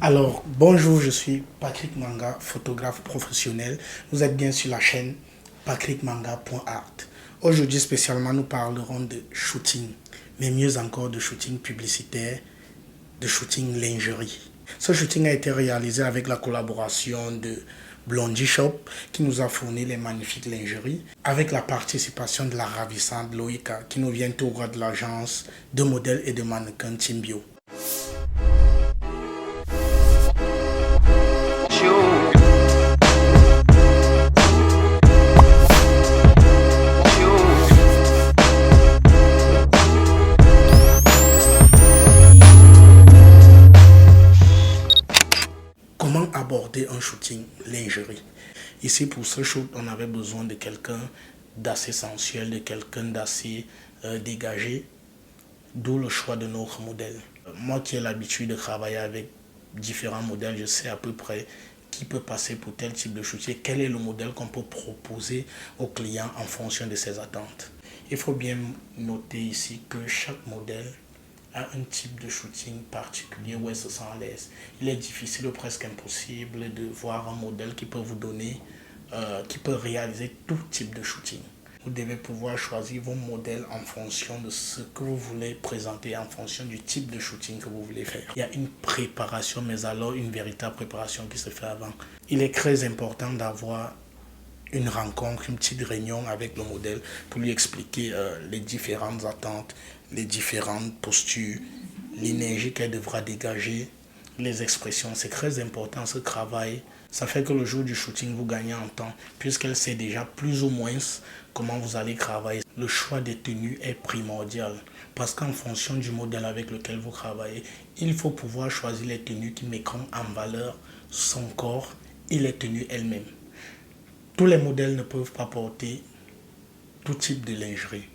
Alors, bonjour, je suis Patrick Manga, photographe professionnel. Vous êtes bien sur la chaîne patrickmanga.art. Aujourd'hui, spécialement, nous parlerons de shooting, mais mieux encore de shooting publicitaire, de shooting lingerie. Ce shooting a été réalisé avec la collaboration de Blondie Shop qui nous a fourni les magnifiques lingeries, avec la participation de la ravissante Loïka qui nous vient tout droit de l'agence de modèles et de mannequins Team Bio. Comment aborder un shooting lingerie? Ici, pour ce shoot, on avait besoin de quelqu'un d'assez sensuel, de quelqu'un d'assez dégagé, d'où le choix de notre modèle. Moi qui ai l'habitude de travailler avec différents modèles, je sais à peu près qui peut passer pour tel type de shooting, quel est le modèle qu'on peut proposer au client en fonction de ses attentes. Il faut bien noter ici que chaque modèle a un type de shooting particulier où elle se sent à l'aise. Il est difficile ou presque impossible de voir un modèle qui peut vous donner, qui peut réaliser tout type de shooting. Vous devez pouvoir choisir vos modèles en fonction de ce que vous voulez présenter, en fonction du type de shooting que vous voulez faire. Il y a une préparation, mais alors une véritable préparation qui se fait avant. Il est très important d'avoir une rencontre, une petite réunion avec le modèle pour lui expliquer les différentes attentes, les différentes postures, l'énergie qu'elle devra dégager, les expressions. C'est très important ce travail. Ça fait que le jour du shooting, vous gagnez en temps puisqu'elle sait déjà plus ou moins comment vous allez travailler. Le choix des tenues est primordial parce qu'en fonction du modèle avec lequel vous travaillez, il faut pouvoir choisir les tenues qui mettront en valeur son corps et les tenues elles-mêmes. Tous les modèles ne peuvent pas porter tout type de lingerie.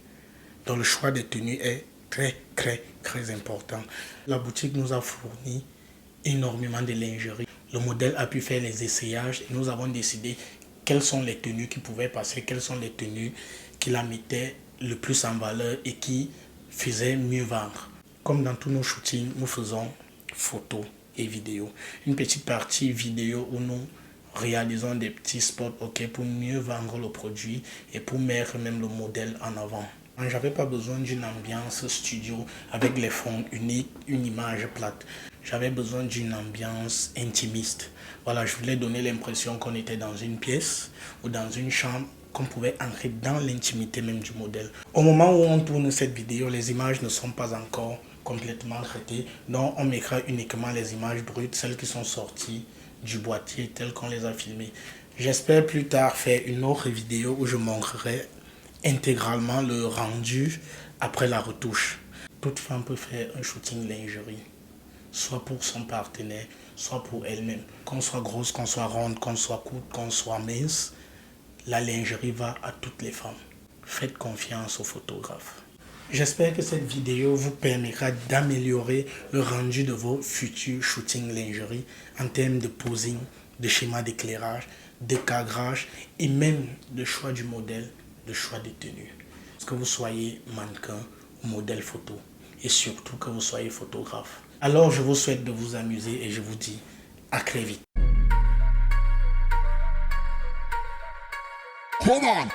Donc le choix des tenues est très important. La boutique nous a fourni énormément de lingerie. Le modèle a pu faire les essayages et nous avons décidé quelles sont les tenues qui pouvaient passer, quelles sont les tenues qui la mettaient le plus en valeur et qui faisaient mieux vendre. Comme dans tous nos shootings, nous faisons photos et vidéos. Une petite partie vidéo où nous réalisons des petits spots pour mieux vendre le produit et pour mettre même le modèle en avant. J'avais pas besoin d'une ambiance studio avec les fonds uniques, une image plate. J'avais besoin d'une ambiance intimiste. Voilà, je voulais donner l'impression qu'on était dans une pièce ou dans une chambre, qu'on pouvait entrer dans l'intimité même du modèle. Au moment où on tourne cette vidéo, les images ne sont pas encore complètement traitées. Donc on mettra uniquement les images brutes, celles qui sont sorties du boîtier tel qu'on les a filmés. J'espère plus tard faire une autre vidéo où je montrerai intégralement le rendu après la retouche. Toute femme peut faire un shooting lingerie, soit pour son partenaire, soit pour elle-même. Qu'on soit grosse, qu'on soit ronde, qu'on soit courte, qu'on soit mince, la lingerie va à toutes les femmes. Faites confiance aux photographes. J'espère que cette vidéo vous permettra d'améliorer le rendu de vos futurs shootings lingerie en termes de posing, de schéma d'éclairage, de cadrage et même de choix du modèle, de choix des tenues. Que vous soyez mannequin ou modèle photo et surtout que vous soyez photographe. Alors je vous souhaite de vous amuser et je vous dis à très vite. Hold on.